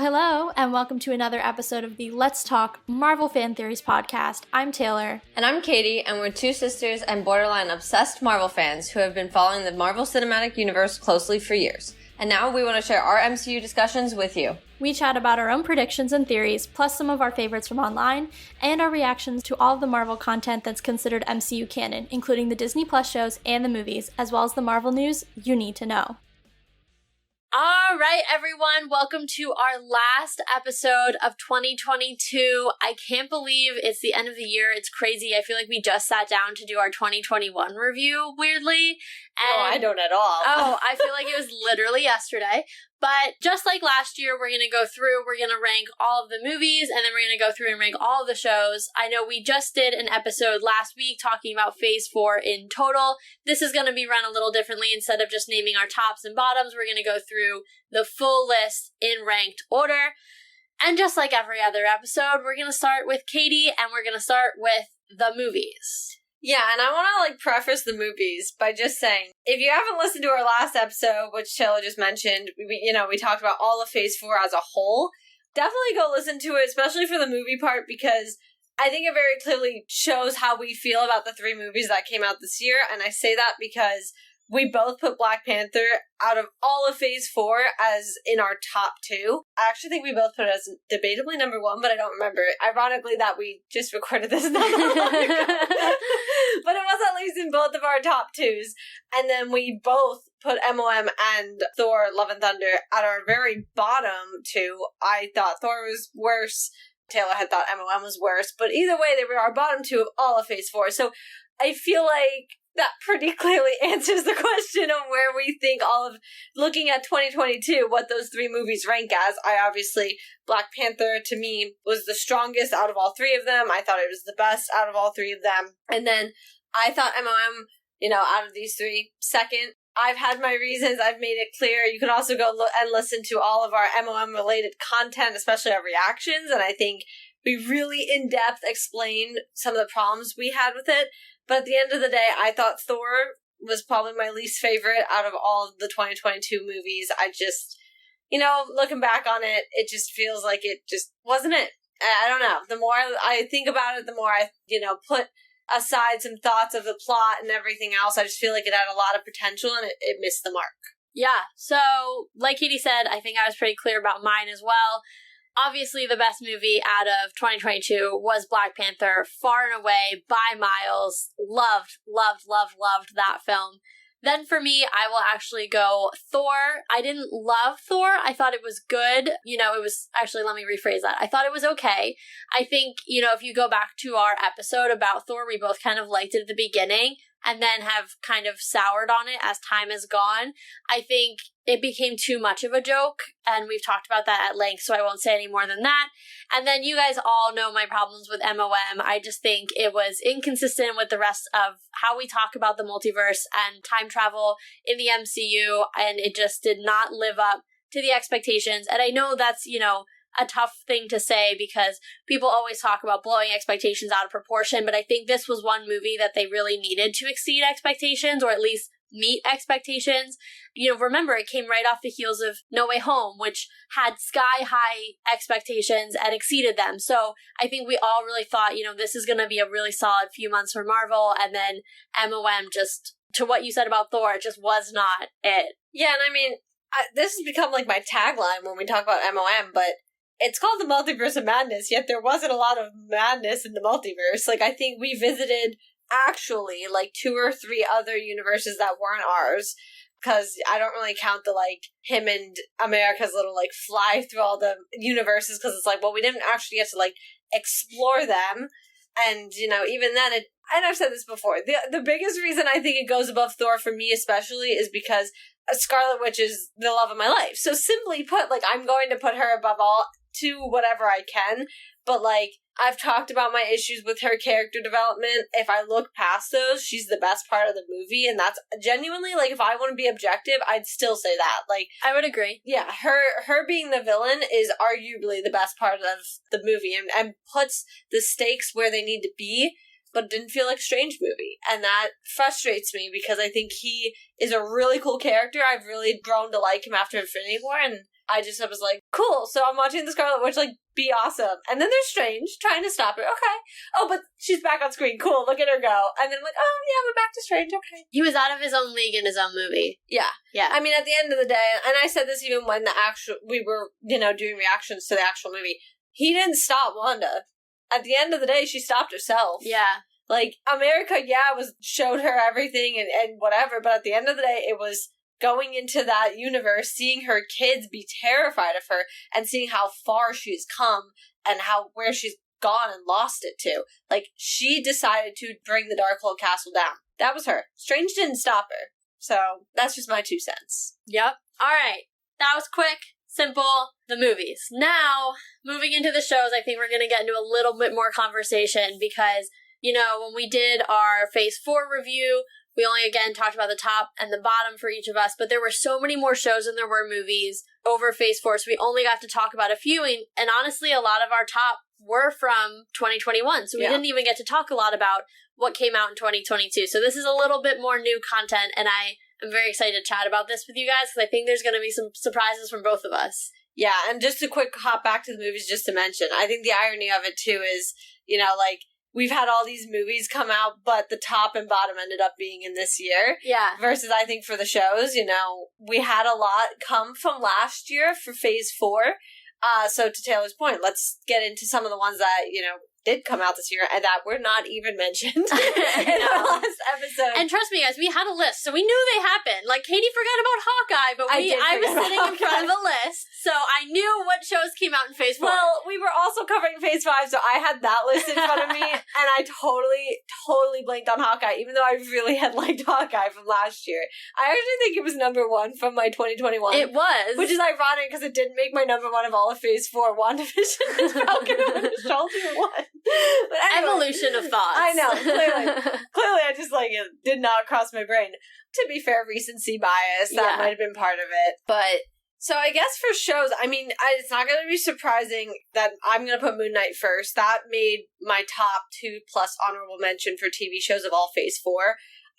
Hello, and welcome to another episode of the Let's Talk Marvel Fan Theories podcast. I'm Taylor. And I'm Katie, and we're two sisters and borderline obsessed Marvel fans who have been following the Marvel Cinematic Universe closely for years. And now we want to share our MCU discussions with you. We chat about our own predictions and theories, plus some of our favorites from online, and our reactions to all of the Marvel content that's considered MCU canon, including the Disney Plus shows and the movies, as well as the Marvel news you need to know. All right, everyone, welcome to our last episode of 2022. I can't believe it's the end of the year. It's crazy. I feel like we just sat down to do our 2021 review, weirdly. And, I don't at all. I feel like it was literally yesterday. But just like last year, we're going to go through, we're going to rank all of the movies, and then we're going to go through and rank all of the shows. I know we just did an episode last week talking about Phase 4 in total. This is going to be run a little differently. Instead of just naming our tops and bottoms, we're going to go through the full list in ranked order. And just like every other episode, we're going to start with Katie, and we're going to start with the movies. Yeah, and I want to, preface the movies by just saying, if you haven't listened to our last episode, which Taylor just mentioned, we talked about all of Phase 4 as a whole, definitely go listen to it, especially for the movie part, because I think it very clearly shows how we feel about the three movies that came out this year, and I say that because we both put Black Panther out of all of Phase 4 as in our top two. I actually think we both put it as debatably number one, but I don't remember it. Ironically, that we just recorded this not that long ago. But it was at least in both of our top twos. And then we both put MOM and Thor Love and Thunder at our very bottom two. I thought Thor was worse. Taylor had thought MOM was worse. But either way, they were our bottom two of all of Phase 4. So I feel like that pretty clearly answers the question of where we think all of, looking at 2022, what those three movies rank as. Black Panther, to me, was the strongest out of all three of them. I thought it was the best out of all three of them. And then I thought MOM, out of these three, second. I've had my reasons. I've made it clear. You can also go and listen to all of our MOM-related content, especially our reactions, and I think we really in-depth explained some of the problems we had with it. But at the end of the day, I thought Thor was probably my least favorite out of all of the 2022 movies. I just, looking back on it, it just feels like it just wasn't it. I don't know. The more I think about it, the more I, put aside some thoughts of the plot and everything else. I just feel like it had a lot of potential and it missed the mark. Yeah. So, like Katie said, I think I was pretty clear about mine as well. Obviously, the best movie out of 2022 was Black Panther, far and away, by miles. Loved that film. Then for me, I will actually go Thor. I didn't love Thor. I thought it was good. It was, actually, let me rephrase that. I thought it was okay. I think, if you go back to our episode about Thor, we both kind of liked it at the beginning and then have kind of soured on it as time has gone. I think it became too much of a joke, and we've talked about that at length, so I won't say any more than that. And then you guys all know my problems with MOM. I just think it was inconsistent with the rest of how we talk about the multiverse and time travel in the MCU, and it just did not live up to the expectations. And I know that's, a tough thing to say because people always talk about blowing expectations out of proportion, but I think this was one movie that they really needed to exceed expectations, or at least meet expectations. Remember, it came right off the heels of No Way Home, which had sky-high expectations and exceeded them. So I think we all really thought, this is going to be a really solid few months for Marvel, and then MOM, just to what you said about Thor, it just was not it. Yeah, and this has become like my tagline when we talk about MOM, but it's called the Multiverse of Madness, yet there wasn't a lot of madness in the multiverse. I think we visited actually 2 or 3 other universes that weren't ours, because I don't really count the him and America's little fly through all the universes, because it's we didn't actually get to explore them. And even then, and I've said this before, the biggest reason I think it goes above Thor for me especially is because Scarlet Witch is the love of my life. So simply put, I'm going to put her above all to whatever I can, but I've talked about my issues with her character development. If I look past those, she's the best part of the movie, and that's genuinely, like, if I want to be objective, I'd still say that. Like, I would agree. Yeah, her being the villain is arguably the best part of the movie, and puts the stakes where they need to be, but it didn't feel like a Strange movie. And that frustrates me because I think he is a really cool character. I've really grown to like him after Infinity War, and I was like, cool, so I'm watching the Scarlet Witch, like, be awesome. And then there's Strange trying to stop her. Okay. Oh, but she's back on screen. Cool, look at her go. And then I'm like, oh, yeah, we're back to Strange. Okay. He was out of his own league in his own movie. Yeah. Yeah. I mean, at the end of the day, and I said this even when we were, doing reactions to the actual movie, he didn't stop Wanda. At the end of the day, she stopped herself. Yeah. Like, America, showed her everything and whatever, but at the end of the day, it was going into that universe, seeing her kids be terrified of her, and seeing how far she's come, and where she's gone and lost it to. Like, she decided to bring the Darkhold Castle down. That was her. Strange didn't stop her. So, that's just my 2 cents. Yep. Alright. That was quick, simple, the movies. Now, moving into the shows, I think we're going to get into a little bit more conversation because, when we did our Phase 4 review, we only, again, talked about the top and the bottom for each of us, but there were so many more shows than there were movies over Phase 4, so we only got to talk about a few, and honestly, a lot of our top were from 2021, so we didn't even get to talk a lot about what came out in 2022, so this is a little bit more new content, and I am very excited to chat about this with you guys, because I think there's going to be some surprises from both of us. Yeah, and just a quick hop back to the movies just to mention, I think the irony of it, too, is, we've had all these movies come out, but the top and bottom ended up being in this year. Yeah. Versus, I think, for the shows, we had a lot come from last year for Phase 4. So to Taylor's point, let's get into some of the ones that, did come out this year and that were not even mentioned in our last episode. And trust me, guys, we had a list, so we knew they happened. Like, Katie forgot about Hawkeye, but I was sitting in front of a list, so I knew what shows came out in Phase 4. Well, we were also covering Phase 5, so I had that list in front of me, and I totally blanked on Hawkeye, even though I really had liked Hawkeye from last year. I actually think it was number 1 from my 2021. It was. Which is ironic, because it didn't make my number 1 of all of Phase 4. WandaVision and Falcon and Winter Soldier won. But anyway, evolution of thoughts. I know, clearly I just, it did not cross my brain. To be fair, recency bias, that might have been part of it. But, so I guess for shows, I mean, it's not going to be surprising that I'm going to put Moon Knight first. That made my top 2 plus honorable mention for TV shows of all Phase 4.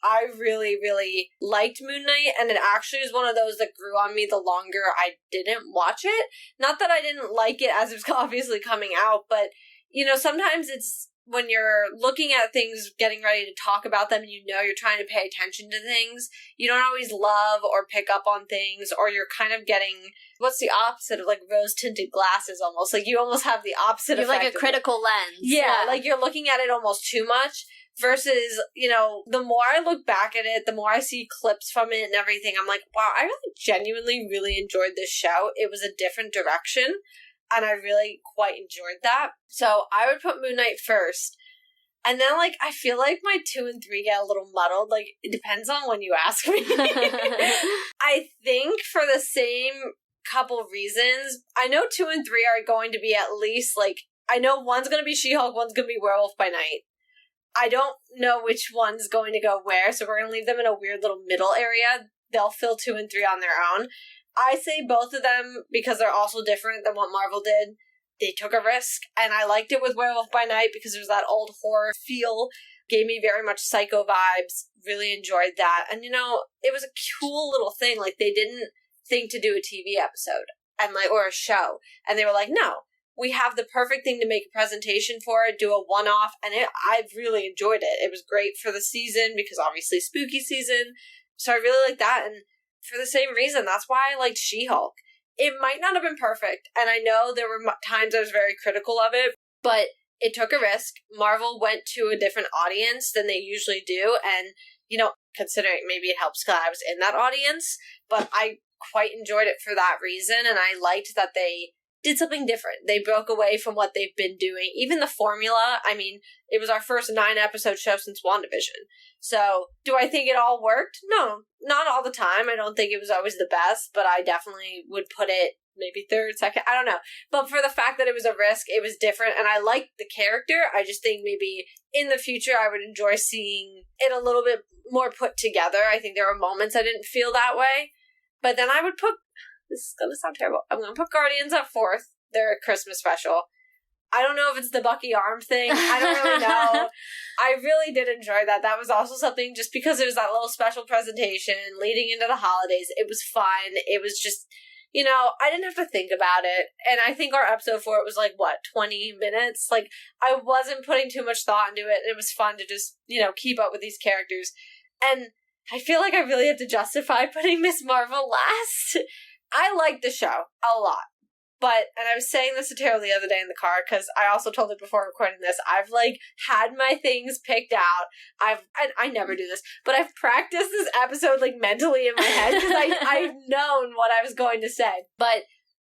I really, really liked Moon Knight, and it actually was one of those that grew on me the longer I didn't watch it. Not that I didn't like it as it was obviously coming out, but sometimes it's when you're looking at things, getting ready to talk about them, and you're trying to pay attention to things, you don't always love or pick up on things, or you're kind of getting, what's the opposite of, rose-tinted glasses almost? You almost have the opposite effect. You have, a critical lens. Yeah, you're looking at it almost too much, versus, the more I look back at it, the more I see clips from it and everything, I'm like, wow, I really genuinely really enjoyed this show. It was a different direction. And I really quite enjoyed that. So I would put Moon Knight first. And then, I feel like my 2 and 3 get a little muddled. It depends on when you ask me. I think for the same couple reasons, I know 2 and 3 are going to be at least, I know one's going to be She-Hulk, one's going to be Werewolf by Night. I don't know which one's going to go where, so we're going to leave them in a weird little middle area. They'll fill 2 and 3 on their own. I say both of them because they're also different than what Marvel did. They took a risk, and I liked it with Werewolf by Night because there's that old horror feel. Gave me very much Psycho vibes. Really enjoyed that. And, it was a cool little thing. They didn't think to do a TV episode and or a show. And they were like, no, we have the perfect thing to make a presentation for it, do a one-off, and I really enjoyed it. It was great for the season because obviously spooky season. So I really liked that, and for the same reason, that's why I liked She-Hulk. It might not have been perfect, and I know there were times I was very critical of it, but it took a risk. Marvel went to a different audience than they usually do, and, considering maybe it helps because I was in that audience, but I quite enjoyed it for that reason, and I liked that they did something different. They broke away from what they've been doing. Even the formula, I mean, it was our first 9-episode show since WandaVision. So, do I think it all worked? No, not all the time. I don't think it was always the best, but I definitely would put it maybe third, second, I don't know. But for the fact that it was a risk, it was different, and I liked the character. I just think maybe in the future I would enjoy seeing it a little bit more put together. I think there were moments I didn't feel that way. But then I would put, this is going to sound terrible, I'm going to put Guardians at 4th. They're a Christmas special. I don't know if it's the Bucky arm thing. I don't really know. I really did enjoy that. That was also something, just because it was that little special presentation leading into the holidays. It was fun. It was just, you know, I didn't have to think about it. And I think our episode for it was 20 minutes? I wasn't putting too much thought into it. It was fun to just, keep up with these characters. And I feel like I really have to justify putting Miss Marvel last. I like the show a lot. And I was saying this to Tara the other day in the car, because I also told her before recording this, I've, had my things picked out. I never do this, but I've practiced this episode, mentally in my head, because I've known what I was going to say. But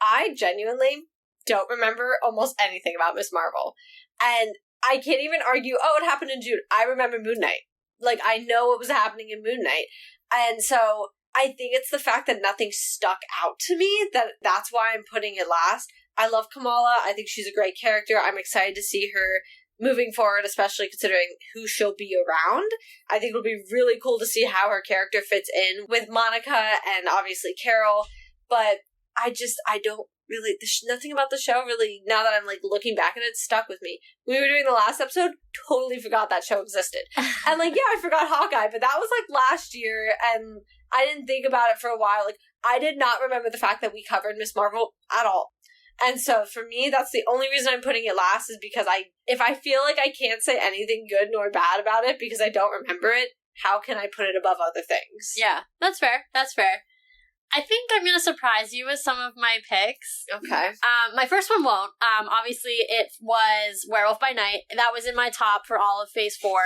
I genuinely don't remember almost anything about Miss Marvel. And I can't even argue, it happened in June. I remember Moon Knight. I know what was happening in Moon Knight. And so I think it's the fact that nothing stuck out to me, that's why I'm putting it last. I love Kamala. I think she's a great character. I'm excited to see her moving forward, especially considering who she'll be around. I think it'll be really cool to see how her character fits in with Monica and obviously Carol. But I don't really, nothing about the show really, now that I'm looking back at it, stuck with me. We were doing the last episode, totally forgot that show existed. And I forgot Hawkeye, but that was last year, and I didn't think about it for a while. I did not remember the fact that we covered Miss Marvel at all. And so for me, that's the only reason I'm putting it last, is because if I feel like I can't say anything good nor bad about it because I don't remember it, how can I put it above other things? Yeah, that's fair. That's fair. I think I'm going to surprise you with some of my picks. Okay. My first one won't. Obviously, it was Werewolf by Night. That was in my top for all of Phase 4.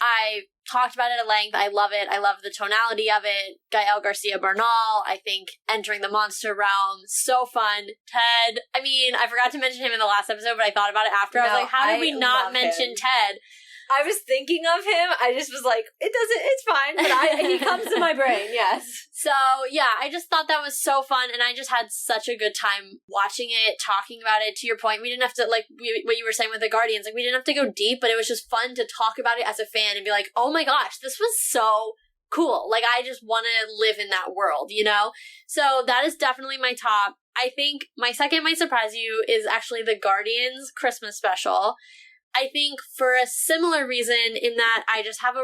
I talked about it at length. I love it. I love the tonality of it. Gael Garcia Bernal, I think, entering the monster realm. So fun. Ted. I mean, I forgot to mention him in the last episode, but I thought about it after. I was like, how did we not mention him. Ted? I was thinking of him. I just was like, it's fine. But he comes to my brain, yes. So, yeah, I just thought that was so fun. And I just had such a good time watching it, talking about it. To your point, we didn't have to, what you were saying with the Guardians, we didn't have to go deep, but it was just fun to talk about it as a fan and be like, oh my gosh, this was so cool. I just want to live in that world, So that is definitely my top. I think my second might surprise you is actually the Guardians Christmas special. I think for a similar reason, in that I just have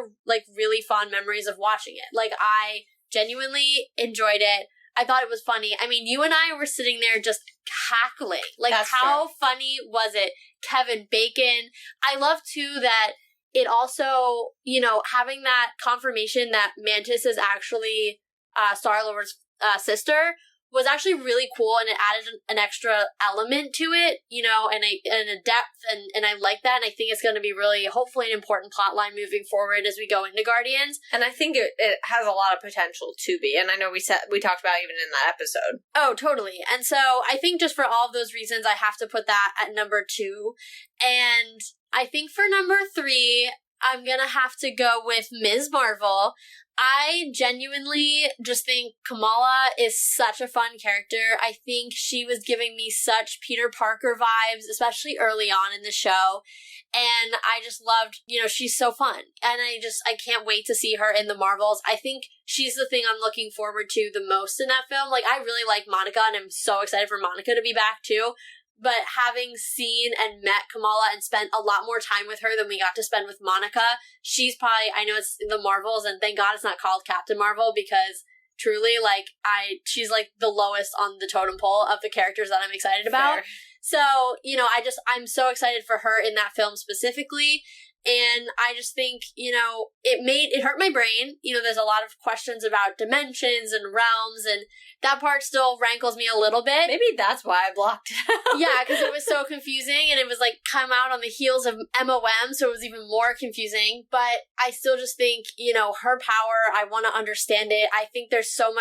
really fond memories of watching it. I genuinely enjoyed it. I thought it was funny. I mean, you and I were sitting there just cackling. How funny was it? Kevin Bacon. I love too that it also, having that confirmation that Mantis is actually Star-Lord's sister was actually really cool, and it added an extra element to it, and a depth, and I like that, and I think it's going to be really, hopefully, an important plot line moving forward as we go into Guardians. And I think it has a lot of potential to be, and I know we talked about even in that episode. Oh, totally. And so I think just for all of those reasons, I have to put that at number 2. And I think for number 3, I'm going to have to go with Ms. Marvel. I genuinely just think Kamala is such a fun character. I think she was giving me such Peter Parker vibes, especially early on in the show. And I just loved, she's so fun. And I can't wait to see her in the Marvels. I think she's the thing I'm looking forward to the most in that film. I really like Monica, and I'm so excited for Monica to be back too. But having seen and met Kamala and spent a lot more time with her than we got to spend with Monica, she's probably, I know it's the Marvels, and thank God it's not called Captain Marvel, because truly, she's the lowest on the totem pole of the characters that I'm excited about. Fair. So, I'm so excited for her in that film specifically. And I just think, it hurt my brain. There's a lot of questions about dimensions and realms, and that part still rankles me a little bit. Maybe that's why I blocked it out. Yeah, because it was so confusing, and it was come out on the heels of MOM, so it was even more confusing. But I still just think, her power, I want to understand it. I think there's so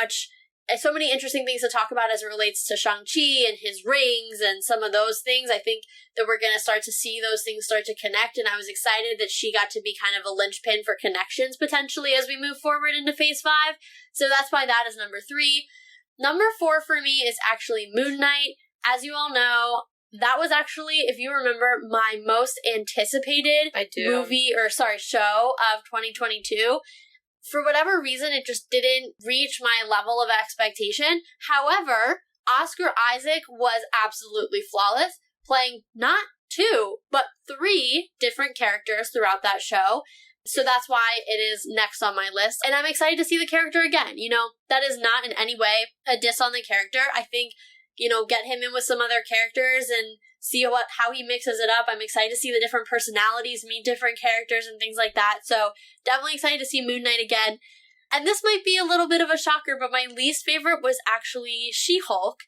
many interesting things to talk about as it relates to Shang-Chi and his rings and some of those things. I think that we're going to start to see those things start to connect, and I was excited that she got to be kind of a linchpin for connections potentially as we move forward into Phase 5. So that's why that is number 3. Number 4 for me is actually Moon Knight. As you all know, that was actually, if you remember, my most anticipated show of 2022. For whatever reason, it just didn't reach my level of expectation. However, Oscar Isaac was absolutely flawless, playing not 2, but 3 different characters throughout that show. So that's why it is next on my list. And I'm excited to see the character again. You know, that is not in any way a diss on the character. I think, you know, get him in with some other characters and see how he mixes it up. I'm excited to see the different personalities, meet different characters and things like that. So definitely excited to see Moon Knight again. And this might be a little bit of a shocker, but my least favorite was actually She-Hulk.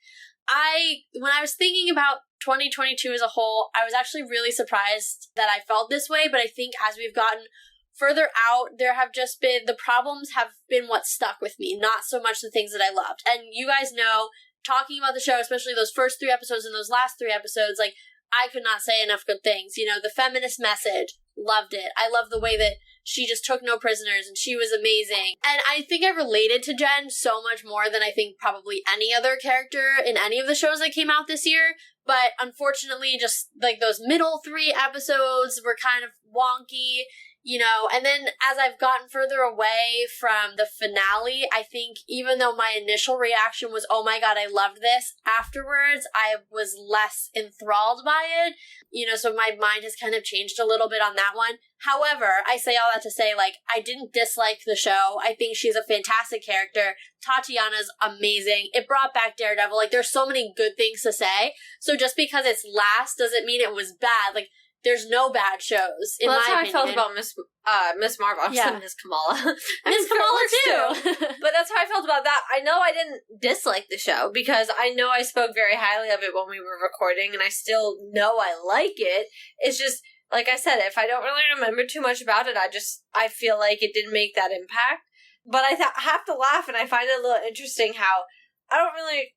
When I was thinking about 2022 as a whole, I was actually really surprised that I felt this way, but I think as we've gotten further out, the problems have been what stuck with me, not so much the things that I loved. And you guys know, talking about the show, especially those first 3 episodes and those last 3 episodes, like, I could not say enough good things. You know, the feminist message, loved it. I love the way that she just took no prisoners and she was amazing. And I think I related to Jen so much more than I think probably any other character in any of the shows that came out this year. But unfortunately, just like those middle 3 episodes were kind of wonky. You know, and then as I've gotten further away from the finale, I think even though my initial reaction was, oh my god, I loved this, afterwards I was less enthralled by it. You know, so my mind has kind of changed a little bit on that one. However, I say all that to say, like, I didn't dislike the show. I think she's a fantastic character. Tatiana's amazing. It brought back Daredevil. Like, there's so many good things to say. So just because it's last doesn't mean it was bad. Like, there's no bad shows, in my opinion. That's how I felt about Miss Marvel. I said Miss Kamala. Miss Kamala, too. But that's how I felt about that. I know I didn't dislike the show, because I know I spoke very highly of it when we were recording, and I still know I like it. It's just, like I said, if I don't really remember too much about it, I feel like it didn't make that impact. But I have to laugh, and I find it a little interesting how I don't really...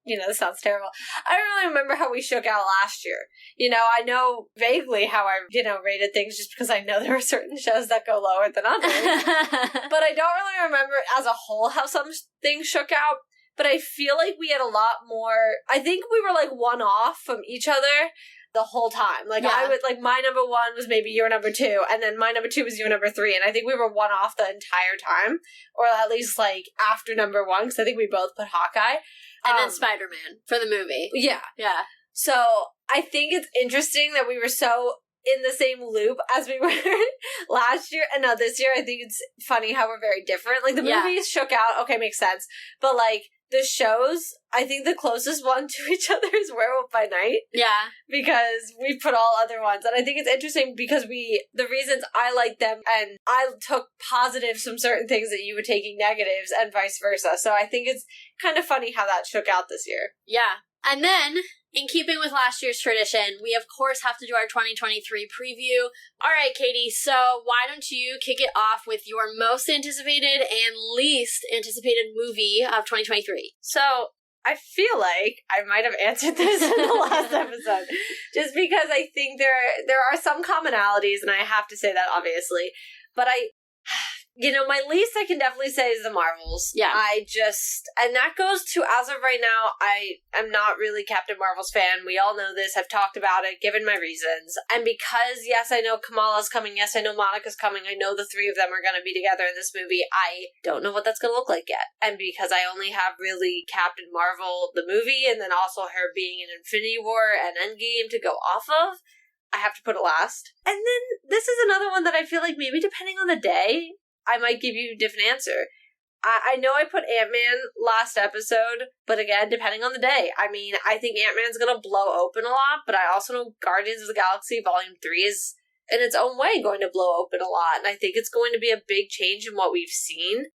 You know, this sounds terrible. I don't really remember how we shook out last year. You know, I know vaguely how I, rated things, just because I know there are certain shows that go lower than others. But I don't really remember as a whole how some things shook out. But I feel like we had a lot more... I think we were, like, one off from each other the whole time. Like, I would, like, my number 1 was maybe your number 2, and then my number 2 was your number 3, and I think we were one off the entire time. Or at least, like, after number 1, because I think we both put Hawkeye. And then Spider-Man for the movie. Yeah. Yeah. So, I think it's interesting that we were so in the same loop as we were last year. And now this year, I think it's funny how we're very different. Like, the movies shook out. Okay, makes sense. But, like, the shows, I think the closest one to each other is Werewolf by Night. Yeah. Because we put all other ones. And I think it's interesting because the reasons I like them, and I took positives from certain things that you were taking negatives, and vice versa. So I think it's kind of funny how that shook out this year. Yeah. And then, in keeping with last year's tradition, we of course have to do our 2023 preview. All right, Katie, so why don't you kick it off with your most anticipated and least anticipated movie of 2023? So, I feel like I might have answered this in the last episode, just because I think there are some commonalities, and I have to say that, obviously. But my least I can definitely say is the Marvels. Yeah. And that goes to, as of right now, I am not really Captain Marvel's fan. We all know this. I've talked about it, given my reasons. And because, yes, I know Kamala's coming. Yes, I know Monica's coming. I know the 3 of them are going to be together in this movie. I don't know what that's going to look like yet. And because I only have really Captain Marvel, the movie, and then also her being in Infinity War and Endgame to go off of, I have to put it last. And then this is another one that I feel like maybe depending on the day, I might give you a different answer. I know I put Ant-Man last episode, but again, depending on the day. I mean, I think Ant-Man's going to blow open a lot, but I also know Guardians of the Galaxy Volume 3 is, in its own way, going to blow open a lot, and I think it's going to be a big change in what we've seen.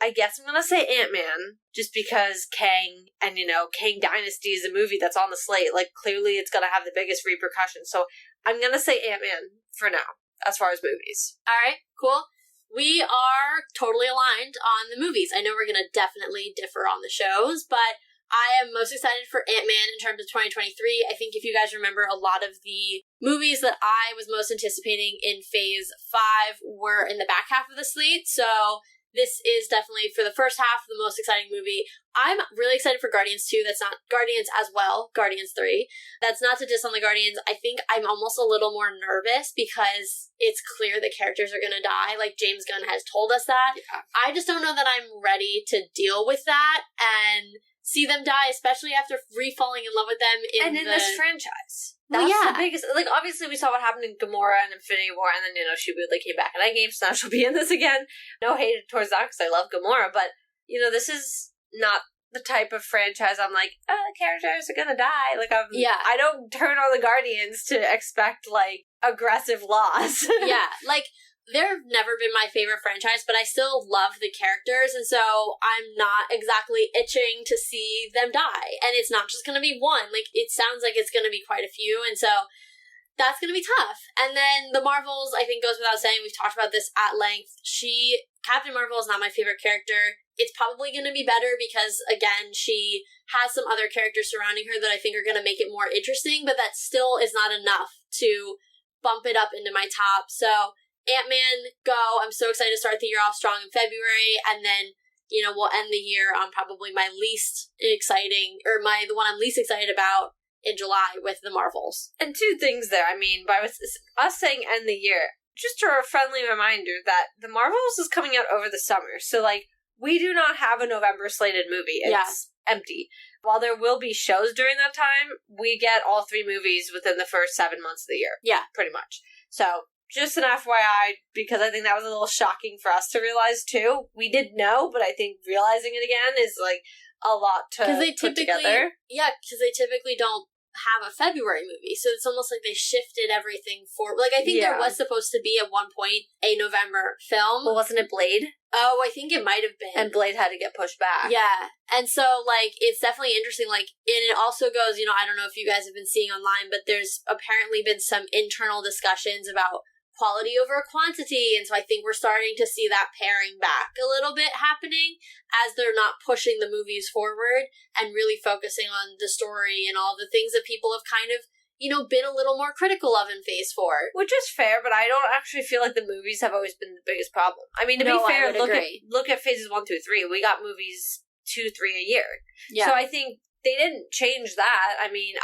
I guess I'm going to say Ant-Man, just because Kang, and, Kang Dynasty is a movie that's on the slate. Like, clearly it's going to have the biggest repercussions, so I'm going to say Ant-Man for now, as far as movies. All right, cool. We are totally aligned on the movies. I know we're going to definitely differ on the shows, but I am most excited for Ant-Man in terms of 2023. I think if you guys remember, a lot of the movies that I was most anticipating in Phase 5 were in the back half of the slate, so this is definitely, for the first half, the most exciting movie. I'm really excited for Guardians 2. That's not Guardians as well, Guardians 3. That's not to diss on the Guardians. I think I'm almost a little more nervous because it's clear the characters are going to die. Like, James Gunn has told us that. Yeah. I just don't know that I'm ready to deal with that and see them die, especially after re-falling in love with them in this franchise. Well, That's the biggest, like, obviously we saw what happened in Gamora and Infinity War, and then, you know, she weirdly came back in Endgame, so now she'll be in this again. No hate towards that, because I love Gamora, but, you know, this is not the type of franchise I'm like, the characters are gonna die. Like, I don't turn on the Guardians to expect, like, aggressive loss. Yeah, like, they've never been my favorite franchise, but I still love the characters, and so I'm not exactly itching to see them die. And it's not just going to be one. Like, it sounds like it's going to be quite a few, and so that's going to be tough. And then the Marvels, I think, goes without saying. We've talked about this at length. Captain Marvel is not my favorite character. It's probably going to be better because, again, she has some other characters surrounding her that I think are going to make it more interesting, but that still is not enough to bump it up into my top. So Ant-Man, go. I'm so excited to start the year off strong in February, and then, you know, we'll end the year on probably my least exciting, or the one I'm least excited about in July with the Marvels. And two things there. I mean, by us saying end the year, just a friendly reminder that the Marvels is coming out over the summer, so, like, we do not have a November slated movie. It's empty. While there will be shows during that time, we get all 3 movies within the first 7 months of the year. Yeah. Pretty much. So, just an FYI, because I think that was a little shocking for us to realize, too. We did know, but I think realizing it again is, like, a lot to put together. Yeah, because they typically don't have a February movie, so it's almost like they shifted everything forward. Like, I think there was supposed to be, at one point, a November film. Well, wasn't it Blade? Oh, I think it might have been. And Blade had to get pushed back. Yeah. And so, like, it's definitely interesting. Like, and it also goes, you know, I don't know if you guys have been seeing online, but there's apparently been some internal discussions about quality over quantity, and so I think we're starting to see that paring back a little bit happening as they're not pushing the movies forward and really focusing on the story and all the things that people have kind of, you know, been a little more critical of in Phase 4. Which is fair, but I don't actually feel like the movies have always been the biggest problem. I mean, to be fair, look at Phases 1 through 3. We got movies 2, 3 a year. Yeah. So I think they didn't change that. I mean,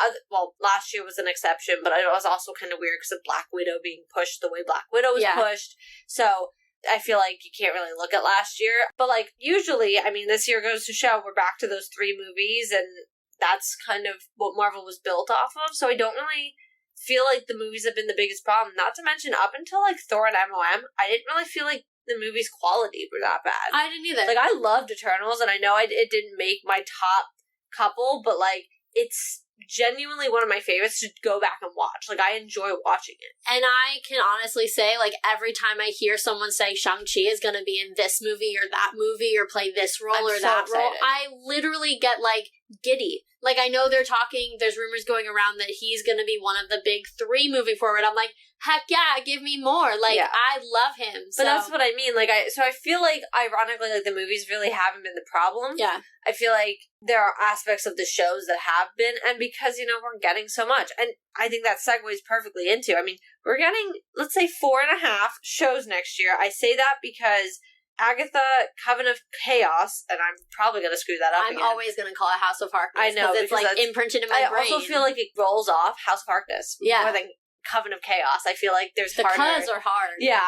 last year was an exception, but it was also kind of weird because of Black Widow being pushed the way Black Widow was pushed. So I feel like you can't really look at last year. But, like, usually, I mean, this year goes to show we're back to those 3 movies, and that's kind of what Marvel was built off of. So I don't really feel like the movies have been the biggest problem. Not to mention, up until, like, Thor and MOM, I didn't really feel like the movie's quality were that bad. I didn't either. Like, I loved Eternals, and I know it didn't make my top couple, but, like, it's genuinely one of my favorites to go back and watch. Like, I enjoy watching it. And I can honestly say, like, every time I hear someone say Shang-Chi is going to be in this movie or that movie or play this role or that role, I literally get, like, giddy. Like, I know there's rumors going around that he's going to be one of the big 3 moving forward. I'm like, heck yeah, give me more. Like, I love him. So. But that's what I mean. Like, I feel like, ironically, like, the movies really haven't been the problem. Yeah. I feel like there are aspects of the shows that have been, and because, you know, we're getting so much. And I think that segues perfectly into, I mean, we're getting, let's say, 4.5 shows next year. I say that because Agatha, Coven of Chaos, and I'm probably going to screw that up I'm always going to call it House of Harkness. I know. Because it's, like, imprinted in my brain. I also feel like it rolls off House of Harkness more than Coven of Chaos. I feel like there's harder. The cuz are hard. Yeah,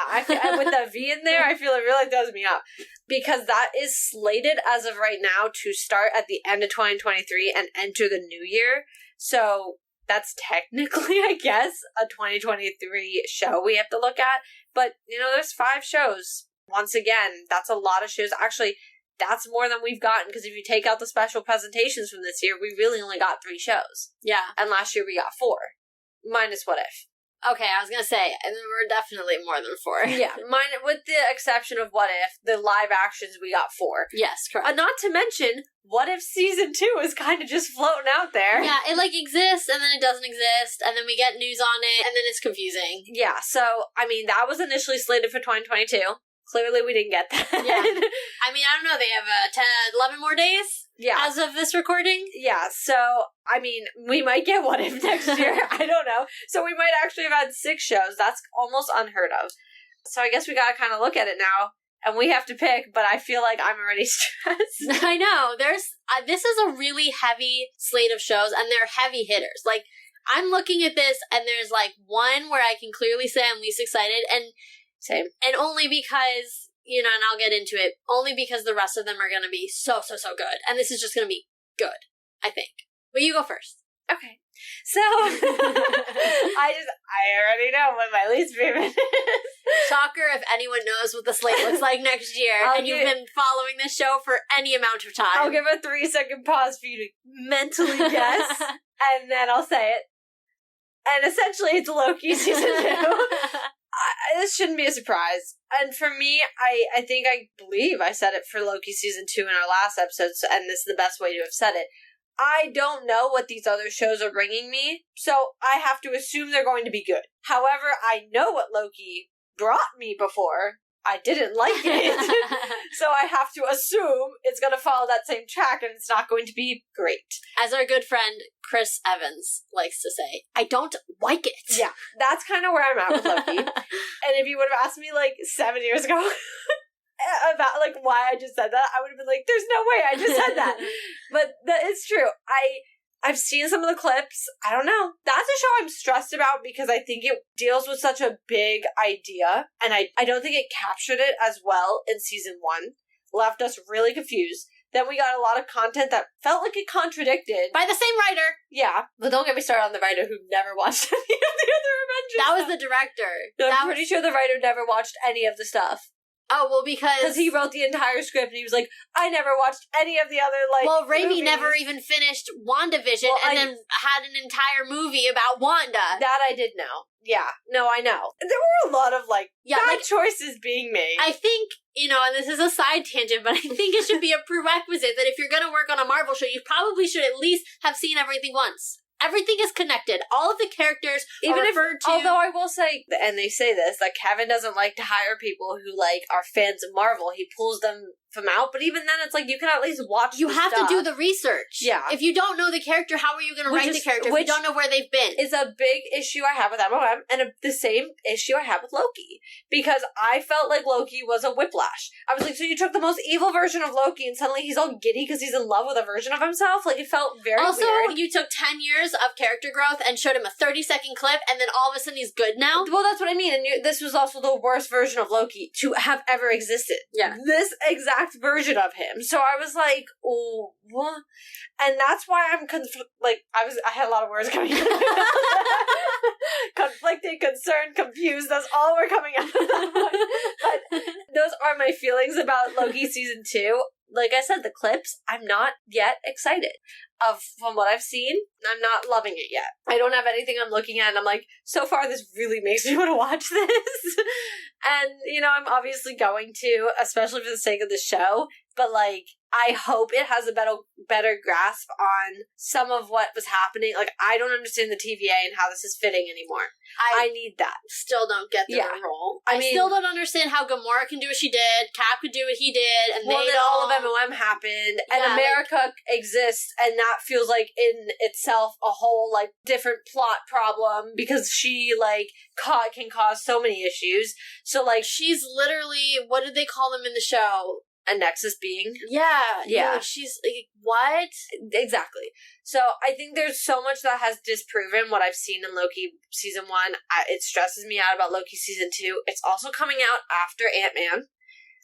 with the V in there, I feel it really does me up. Because that is slated as of right now to start at the end of 2023 and enter the new year. So that's technically, I guess, a 2023 show we have to look at. But, you know, there's 5 shows. Once again, that's a lot of shows. Actually, that's more than we've gotten, because if you take out the special presentations from this year, we really only got 3 shows. Yeah. And last year we got 4. Minus What If. Okay, I was going to say, and we're definitely more than 4. Yeah, with the exception of What If, the live actions, we got 4. Yes, correct. Not to mention, What If Season 2 is kind of just floating out there. Yeah, it, like, exists, and then it doesn't exist, and then we get news on it, and then it's confusing. Yeah, so, I mean, that was initially slated for 2022. Clearly, we didn't get that. Yeah. I mean, I don't know. They have 11 more days as of this recording. Yeah, so, I mean, we might get What If next year. I don't know. So we might actually have had 6 shows. That's almost unheard of. So I guess we gotta kind of look at it now. and we have to pick, but I feel like I'm already stressed. I know. This is a really heavy slate of shows, and they're heavy hitters. Like, I'm looking at this, and there's, like, one where I can clearly say I'm least excited, and Same. And only because, you know, and I'll get into it, only because the rest of them are going to be so good. And this is just going to be good, I think. But you go first. Okay. So, I already know what my least favorite is. Shocker if anyone knows what the slate looks like next year, you've been following this show for any amount of time. I'll give a 3-second pause for you to mentally guess, and then I'll say it. And essentially, it's Loki season 2. This shouldn't be a surprise. And for me, I believe I said it for Loki season 2 in our last episode, and this is the best way to have said it. I don't know what these other shows are bringing me, so I have to assume they're going to be good. However, I know what Loki brought me before. I didn't like it, so I have to assume it's going to follow that same track, and it's not going to be great. As our good friend Chris Evans likes to say, I don't like it. Yeah, that's kind of where I'm at with Loki. And if you would have asked me, 7 years ago about, why I just said that, I would have been like, there's no way I just said that. But that is true. I've seen some of the clips. I don't know. That's a show I'm stressed about because I think it deals with such a big idea, and I don't think it captured it as well in season 1. Left us really confused. Then we got a lot of content that felt like it contradicted. By the same writer. Yeah. But don't get me started on the writer who never watched any of the other Avengers. That was the director. No, I'm pretty sure the writer never watched any of the stuff. Oh, well, because he wrote the entire script, and he was like, I never watched any of the other, Well, Raimi movies. never even finished WandaVision, and then had an entire movie about Wanda. That I did know. Yeah. No, I know. There were a lot of, bad choices being made. I think, and this is a side tangent, but I think it should be a prerequisite that if you're going to work on a Marvel show, you probably should at least have seen everything once. Everything is connected. All of the characters are referred to. Although I will say, and they say this, that Kevin doesn't like to hire people who, are fans of Marvel. He pulls them from out, but even then, it's you can at least watch You have to do the research. Yeah. If you don't know the character, how are you going to write the character if you don't know where they've been? It's a big issue I have with MOM, and the same issue I have with Loki. Because I felt like Loki was a whiplash. I was like, so you took the most evil version of Loki, and suddenly he's all giddy because he's in love with a version of himself? It felt very weird. Also, you took 10 years of character growth and showed him a 30-second clip, and then all of a sudden he's good now? Well, that's what I mean, and this was also the worst version of Loki to have ever existed. Yeah. This exact version of him. So I was like, oh, what? And that's why I'm I had a lot of words coming out. Conflicted, concerned, confused. That's all we're coming out of that one. But those are my feelings about Loki season 2. Like I said, the clips, I'm not yet excited. From what I've seen, I'm not loving it yet. I don't have anything I'm looking at, and I'm like, so far this really makes me want to watch this. And, I'm obviously going to, especially for the sake of the show, but I hope it has a better grasp on some of what was happening. I don't understand the TVA and how this is fitting anymore. I need that. Still don't get the role. I still don't understand how Gamora can do what she did, Cap could do what he did, and then all of MOM happened, and America exists, and that feels like in itself a whole different plot problem because she can cause so many issues. So she's literally, what did they call them in the show? A nexus being. Yeah. She's what? Exactly. So I think there's so much that has disproven what I've seen in Loki season 1. It stresses me out about Loki season 2. It's also coming out after Ant-Man.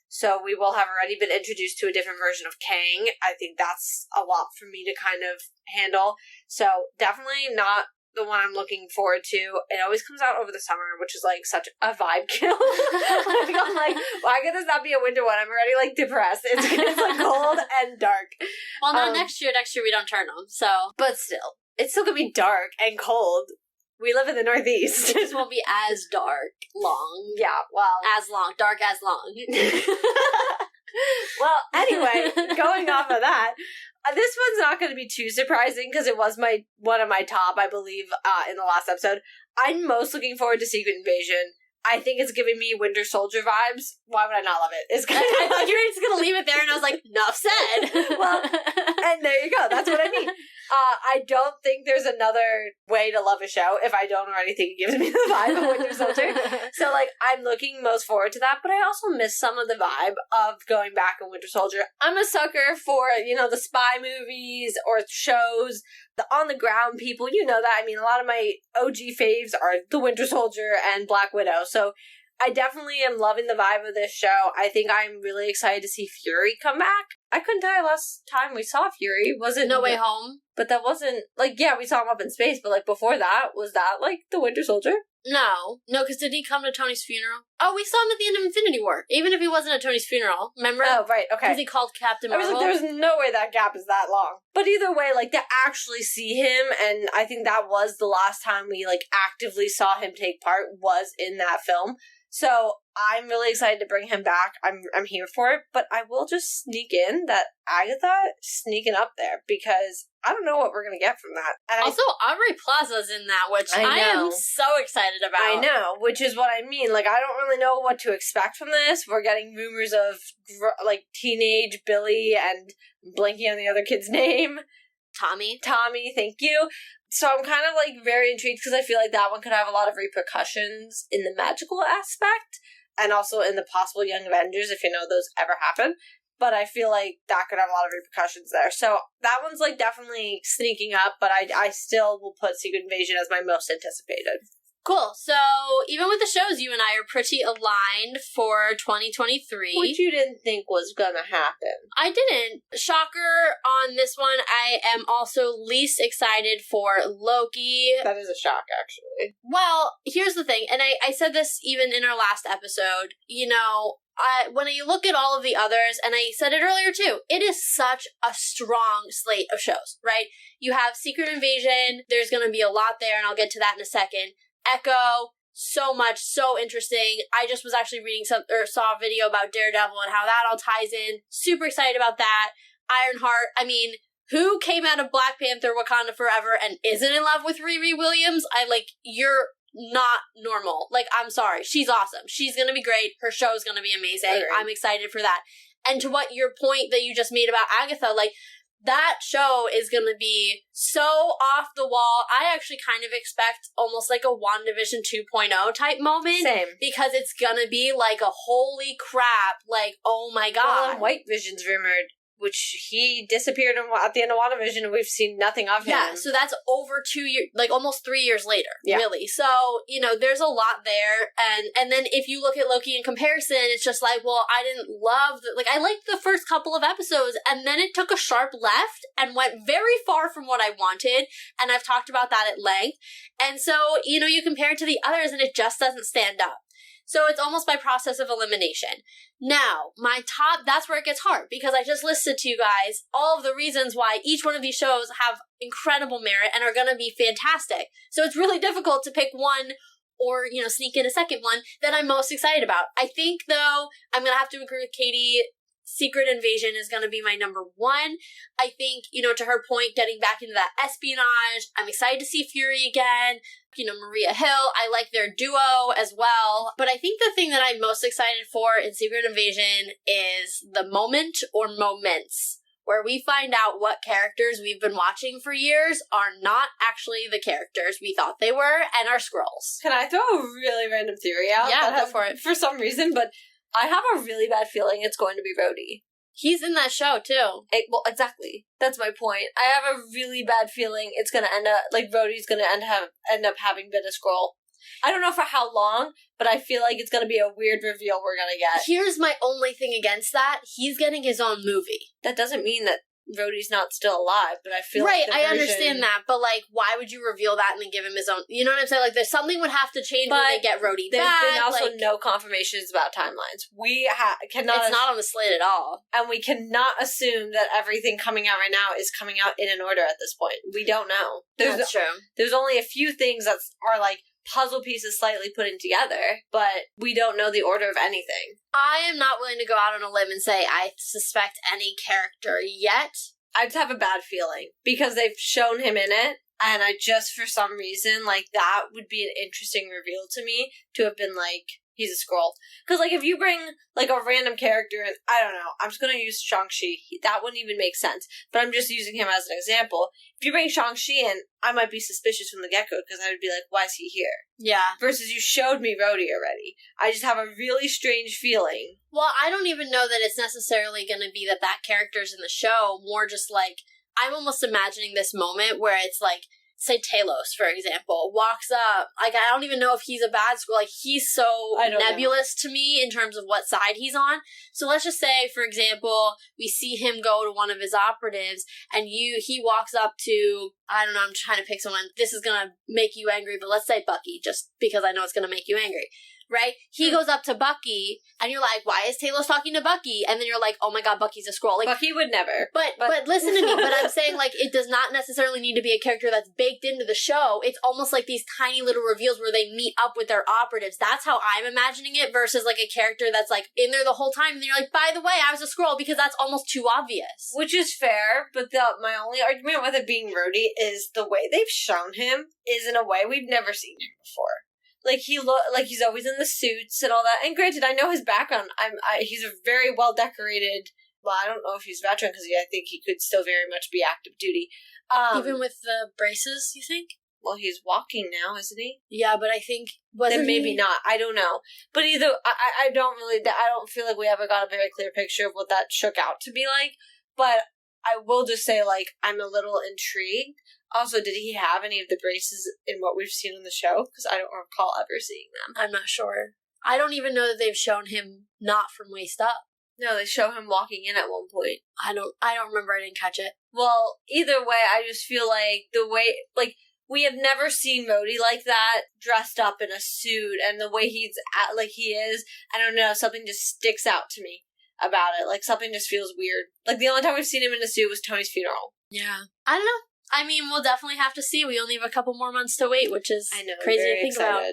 So we will have already been introduced to a different version of Kang. I think that's a lot for me to kind of handle. So definitely not the one I'm looking forward to. It always comes out over the summer, which is such a vibe kill. I'm like, why could this not be a winter one? I'm already depressed. It's cold and dark. Well, not next year. Next year we don't turn them. So, but still, it's still gonna be dark and cold. We live in the Northeast. This won't be as dark long. Yeah, well, as long, dark as long. Well, anyway, going off of that. This one's not going to be too surprising because it was one of my top, I believe, in the last episode. I'm most looking forward to Secret Invasion. I think it's giving me Winter Soldier vibes. Why would I not love it? I thought you were just going to leave it there, and I was like, enough said. Well, And there you go. That's what I mean. I don't think there's another way to love a show if I don't already think it gives me the vibe of Winter Soldier. So, like, I'm looking most forward to that, but I also miss some of the vibe of going back in Winter Soldier. I'm a sucker for, the spy movies or shows, the on-the-ground people. You know that. I mean, a lot of my OG faves are The Winter Soldier and Black Widow. So I definitely am loving the vibe of this show. I think I'm really excited to see Fury come back. I couldn't tell you last time we saw Fury. Was it No Way Home? But that wasn't, we saw him up in space, but, before that, was that, The Winter Soldier? No, because did he come to Tony's funeral? Oh, we saw him at the end of Infinity War, even if he wasn't at Tony's funeral, remember? Oh, right, okay. Because he called Captain Marvel. I was like, there's no way that gap is that long. But either way, to actually see him, and I think that was the last time we, actively saw him take part, was in that film. So I'm really excited to bring him back. I'm here for it, but I will just sneak in that Agatha sneaking up there because I don't know what we're going to get from that. And also, Aubrey Plaza's in that, which I am so excited about. I know, which is what I mean. I don't really know what to expect from this. We're getting rumors of, teenage Billy and blanking on the other kid's name. Tommy, thank you. So I'm kind of, very intrigued because I feel like that one could have a lot of repercussions in the magical aspect and also in the possible Young Avengers, if those ever happen. But I feel like that could have a lot of repercussions there. So that one's, definitely sneaking up, but I still will put Secret Invasion as my most anticipated. Cool. So even with the shows, you and I are pretty aligned for 2023. Which you didn't think was gonna happen. I didn't. Shocker on this one. I am also least excited for Loki. That is a shock, actually. Well, here's the thing, and I said this even in our last episode, when you look at all of the others, and I said it earlier too, it is such a strong slate of shows, right? You have Secret Invasion, there's going to be a lot there, and I'll get to that in a second. Echo, so much, so interesting. I just was actually reading saw a video about Daredevil and how that all ties in. Super excited about that. Ironheart, who came out of Black Panther Wakanda Forever and isn't in love with Riri Williams? You're not normal. I'm sorry. She's awesome. She's gonna be great. Her show's gonna be amazing. Agreed. I'm excited for that. And to what your point that you just made about Agatha, that show is going to be so off the wall. I actually kind of expect almost a WandaVision 2.0 type moment. Same. Because it's going to be a holy crap, oh my god. Well, and White Vision's rumored, which he disappeared at the end of WandaVision and we've seen nothing of him. Yeah, so that's over 2 years, almost 3 years later, really. So, there's a lot there. And then if you look at Loki in comparison, it's just I didn't love, I liked the first couple of episodes and then it took a sharp left and went very far from what I wanted. And I've talked about that at length. And so, you compare it to the others and it just doesn't stand up. So it's almost by process of elimination. Now, my top, that's where it gets hard, because I just listed to you guys all of the reasons why each one of these shows have incredible merit and are going to be fantastic. So it's really difficult to pick one or, sneak in a second one that I'm most excited about. I think, though, I'm going to have to agree with Katie. Secret Invasion is going to be my number one. I think, to her point, getting back into that espionage, I'm excited to see Fury again. Maria Hill, I like their duo as well. But I think the thing that I'm most excited for in Secret Invasion is the moment or moments where we find out what characters we've been watching for years are not actually the characters we thought they were and are Skrulls. Can I throw a really random theory out? Yeah, go for it. For some reason, but I have a really bad feeling it's going to be Rhodey. He's in that show, too. Well, exactly. That's my point. I have a really bad feeling it's going to end up, Rhodey's going to end up having been a Skrull. I don't know for how long, but I feel like it's going to be a weird reveal we're going to get. Here's my only thing against that. He's getting his own movie. That doesn't mean that Rhodey's not still alive, but I feel right, I understand that, but why would you reveal that and then give him his own? You know what I'm saying? There's something would have to change when they get Rhodey back. There's been also no confirmations about timelines. We cannot. It's not on the slate at all, and we cannot assume that everything coming out right now is coming out in an order at this point. We don't know. That's true. There's only a few things that are puzzle pieces slightly put in together, but we don't know the order of anything. I am not willing to go out on a limb and say I suspect any character yet. I just have a bad feeling because they've shown him in it, and I just, for some reason, that would be an interesting reveal to me to have been he's a Skrull. Because, like, if you bring, like, a random character, and I don't know, I'm just gonna use Shang-Chi, that wouldn't even make sense, but I'm just using him as an example. If you bring Shang-Chi in, I might be suspicious from the get-go, because I would be like, why is he here? Yeah. Versus you showed me Rhodey already. I just have a really strange feeling. Well, I don't even know that it's necessarily going to be that character's in the show, more just like, I'm almost imagining this moment where it's like, say Talos, for example, walks up. Like, I don't even know if he's a bad Skrull. Like, he's so nebulous to me in terms of what side he's on. So let's just say, for example, we see him go to one of his operatives, and he walks up to, I don't know, I'm trying to pick someone. This is going to make you angry, but let's say Bucky, just because I know it's going to make you angry. Right? He goes up to Bucky, and you're like, why is Talos talking to Bucky? And then you're like, oh my god, Bucky's a Skrull. Like, Bucky would never. But listen to me, but I'm saying, like, it does not necessarily need to be a character that's baked into the show. It's almost like these tiny little reveals where they meet up with their operatives. That's how I'm imagining it, versus, like, a character that's, like, in there the whole time, and you're like, by the way, I was a Skrull, because that's almost too obvious. Which is fair, but my only argument with it being Rhodey is the way they've shown him is in a way we've never seen him before. Like, he's always in the suits and all that. And granted, I know his background. He's a very well-decorated, well, I don't know if he's veteran, because I think he could still very much be active duty. Even with the braces, you think? Well, he's walking now, isn't he? Yeah, but I think, then maybe not. I don't know. But either, I don't feel like we ever got a very clear picture of what that shook out to be like. But I will just say, like, I'm a little intrigued. Also, did he have any of the braces in what we've seen on the show? Because I don't recall ever seeing them. I'm not sure. I don't even know that they've shown him not from waist up. No, they show him walking in at one point. I don't remember. I didn't catch it. Well, either way, I just feel like the way, like, we have never seen Rhodey like that, dressed up in a suit, and the way he is, I don't know, something just sticks out to me about it. Like, something just feels weird. Like, the only time we've seen him in a suit was Tony's funeral. Yeah. I don't know. I mean, we'll definitely have to see. We only have a couple more months to wait, which is crazy to think about.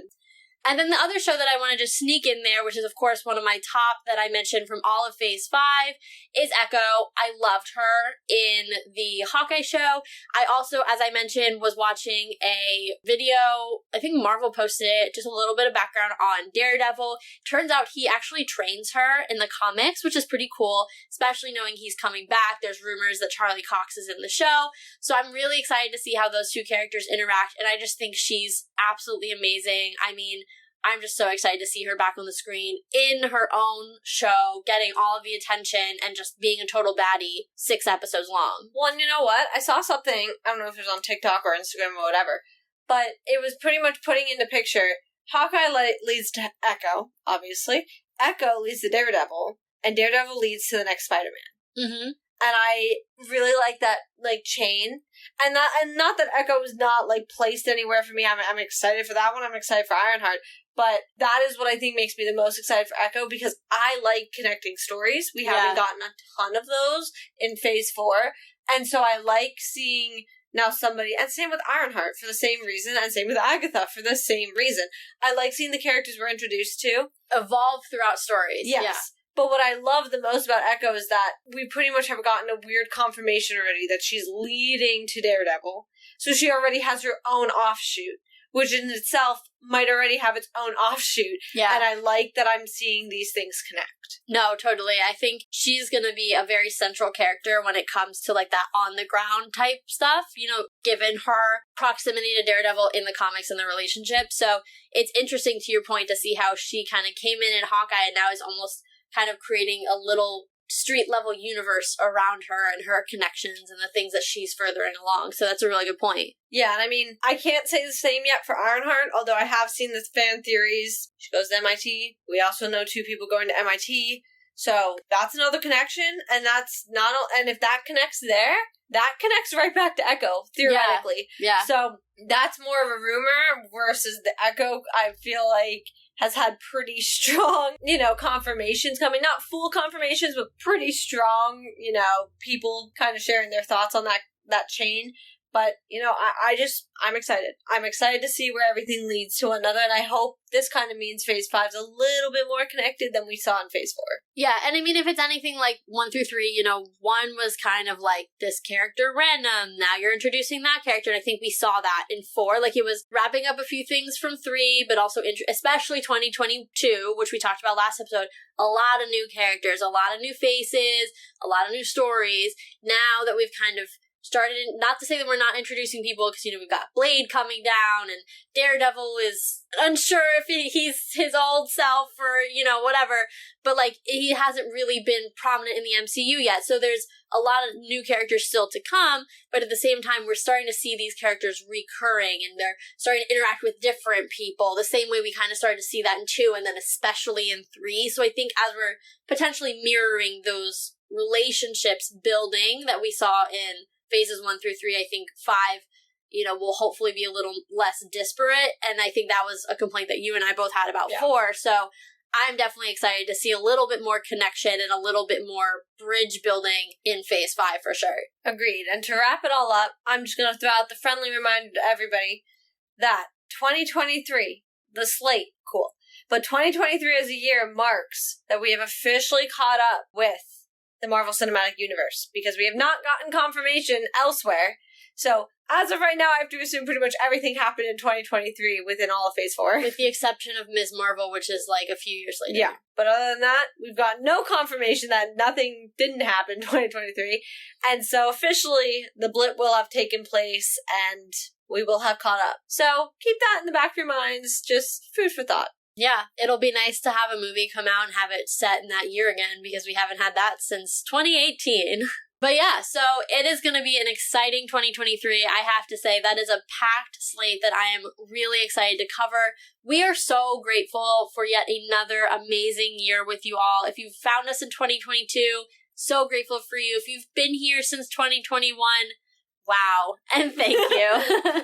And then the other show that I want to just sneak in there, which is, of course, one of my top that I mentioned from all of Phase 5, is Echo. I loved her in the Hawkeye show. I also, as I mentioned, was watching a video, I think Marvel posted it, just a little bit of background on Daredevil. Turns out he actually trains her in the comics, which is pretty cool, especially knowing he's coming back. There's rumors that Charlie Cox is in the show. So I'm really excited to see how those two characters interact, and I just think she's absolutely amazing. I mean, I'm just so excited to see her back on the screen in her own show, getting all of the attention and just being a total baddie 6 episodes long. Well, and you know what? I saw something, I don't know if it was on TikTok or Instagram or whatever, but it was pretty much putting into picture, Hawkeye leads to Echo, obviously. Echo leads to Daredevil, and Daredevil leads to the next Spider-Man. Mm-hmm. And I really like that, like, chain. And not that Echo is not, like, placed anywhere for me. I'm excited for that one. I'm excited for Ironheart. But that is what I think makes me the most excited for Echo, because I like connecting stories. We haven't gotten a ton of those in Phase 4. And so I like seeing now somebody, and same with Ironheart for the same reason, and same with Agatha for the same reason. I like seeing the characters we're introduced to evolve throughout stories. Yes. Yeah. But what I love the most about Echo is that we pretty much have gotten a weird confirmation already that she's leading to Daredevil. So she already has her own offshoot, which in itself might already have its own offshoot. Yeah. And I like that I'm seeing these things connect. No, totally. I think she's going to be a very central character when it comes to, like, that on-the-ground type stuff, you know, given her proximity to Daredevil in the comics and the relationship. So it's interesting, to your point, to see how she kind of came in Hawkeye and now is almost kind of creating a little street-level universe around her and her connections and the things that she's furthering along. So that's a really good point. Yeah, and I mean, I can't say the same yet for Ironheart, although I have seen the fan theories. She goes to MIT. We also know 2 people going to MIT. So that's another connection, and that's not, and if that connects there, that connects right back to Echo, theoretically. Yeah. So that's more of a rumor versus the Echo, I feel like, has had pretty strong, you know, confirmations coming. Not full confirmations, but pretty strong, you know, people kind of sharing their thoughts on that chain. But, I'm excited. I'm excited to see where everything leads to another, and I hope this kind of means Phase 5 is a little bit more connected than we saw in Phase 4. Yeah, and I mean, if it's anything like 1 through 3, 1 was kind of like this character random, now you're introducing that character, and I think we saw that in 4. Like, it was wrapping up a few things from 3, but also, especially 2022, which we talked about last episode, a lot of new characters, a lot of new faces, a lot of new stories. Now that we've kind of started, not to say that we're not introducing people, because, we've got Blade coming down, and Daredevil is unsure if he's his old self or, whatever, but, like, he hasn't really been prominent in the MCU yet, so there's a lot of new characters still to come, but at the same time, we're starting to see these characters recurring, and they're starting to interact with different people, the same way we kind of started to see that in 2, and then especially in 3, so I think as we're potentially mirroring those relationships building that we saw in Phases 1 through 3, I think 5, will hopefully be a little less disparate, and I think that was a complaint that you and I both had about 4, so I'm definitely excited to see a little bit more connection and a little bit more bridge building in Phase 5 for sure. Agreed, and to wrap it all up, I'm just going to throw out the friendly reminder to everybody that 2023, the slate, cool, but 2023 as a year marks that we have officially caught up with the Marvel Cinematic Universe, because we have not gotten confirmation elsewhere. So, as of right now, I have to assume pretty much everything happened in 2023 within all of Phase 4. With the exception of Ms. Marvel, which is like a few years later. Yeah, but other than that, we've got no confirmation that nothing didn't happen in 2023. And so, officially, the blip will have taken place, and we will have caught up. So, keep that in the back of your minds, just food for thought. Yeah, it'll be nice to have a movie come out and have it set in that year again, because we haven't had that since 2018. But yeah, so it is going to be an exciting 2023. I have to say, that is a packed slate that I am really excited to cover. We are so grateful for yet another amazing year with you all. If you've found us in 2022, so grateful for you. If you've been here since 2021, wow, and thank you.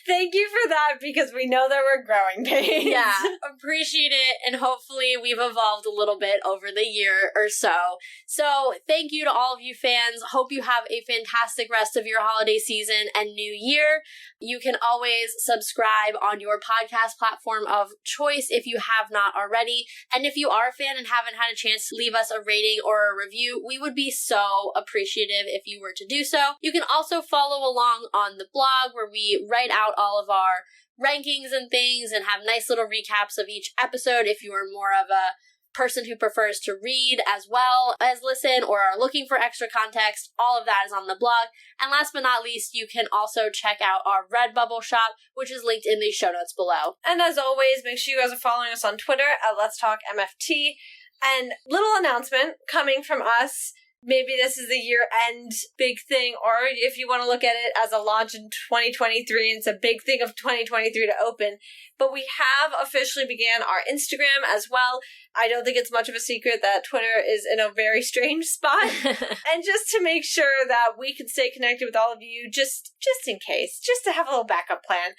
Thank you for that, because we know that we're growing pains. Yeah, appreciate it, and hopefully we've evolved a little bit over the year or so. So thank you to all of you fans. Hope you have a fantastic rest of your holiday season and new year. You can always subscribe on your podcast platform of choice if you have not already. And if you are a fan and haven't had a chance to leave us a rating or a review, we would be so appreciative if you were to do so. You can also follow along on the blog, where we write out all of our rankings and things and have nice little recaps of each episode if you are more of a person who prefers to read as well as listen or are looking for extra context. All of that is on the blog. And last but not least, you can also check out our Redbubble shop, which is linked in the show notes below. And as always, make sure you guys are following us on Twitter at Let's Talk MFT. And little announcement coming from us. Maybe this is the year-end big thing, or if you want to look at it as a launch in 2023, and it's a big thing of 2023 to open. But we have officially began our Instagram as well. I don't think it's much of a secret that Twitter is in a very strange spot. And just to make sure that we can stay connected with all of you, just in case, just to have a little backup plan,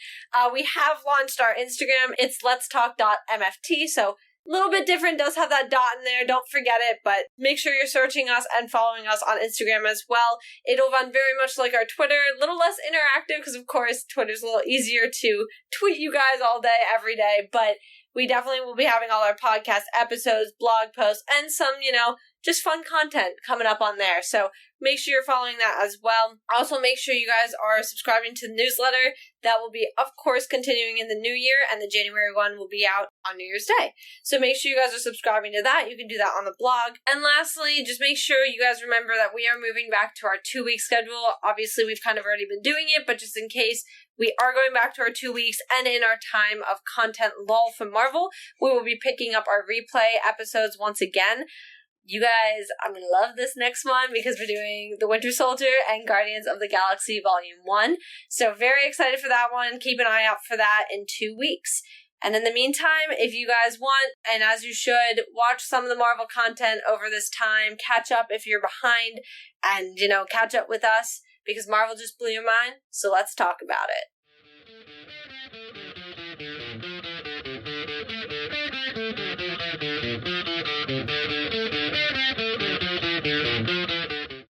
we have launched our Instagram. It's letstalk.mft, so a little bit different, does have that dot in there, don't forget it, but make sure you're searching us and following us on Instagram as well. It'll run very much like our Twitter, a little less interactive, because of course Twitter's a little easier to tweet you guys all day, every day, but we definitely will be having all our podcast episodes, blog posts, and some, just fun content coming up on there. So make sure you're following that as well. Also, make sure you guys are subscribing to the newsletter. That will be, of course, continuing in the new year, and the January one will be out on New Year's Day. So make sure you guys are subscribing to that. You can do that on the blog. And lastly, just make sure you guys remember that we are moving back to our 2-week schedule. Obviously, we've kind of already been doing it, but just in case, we are going back to our 2 weeks, and in our time of content lull from Marvel, we will be picking up our replay episodes once again. You guys, I'm going to love this next one, because we're doing The Winter Soldier and Guardians of the Galaxy Volume 1. So very excited for that one. Keep an eye out for that in 2 weeks. And in the meantime, if you guys want, and as you should, watch some of the Marvel content over this time. Catch up if you're behind, and, catch up with us, because Marvel just blew your mind. So let's talk about it.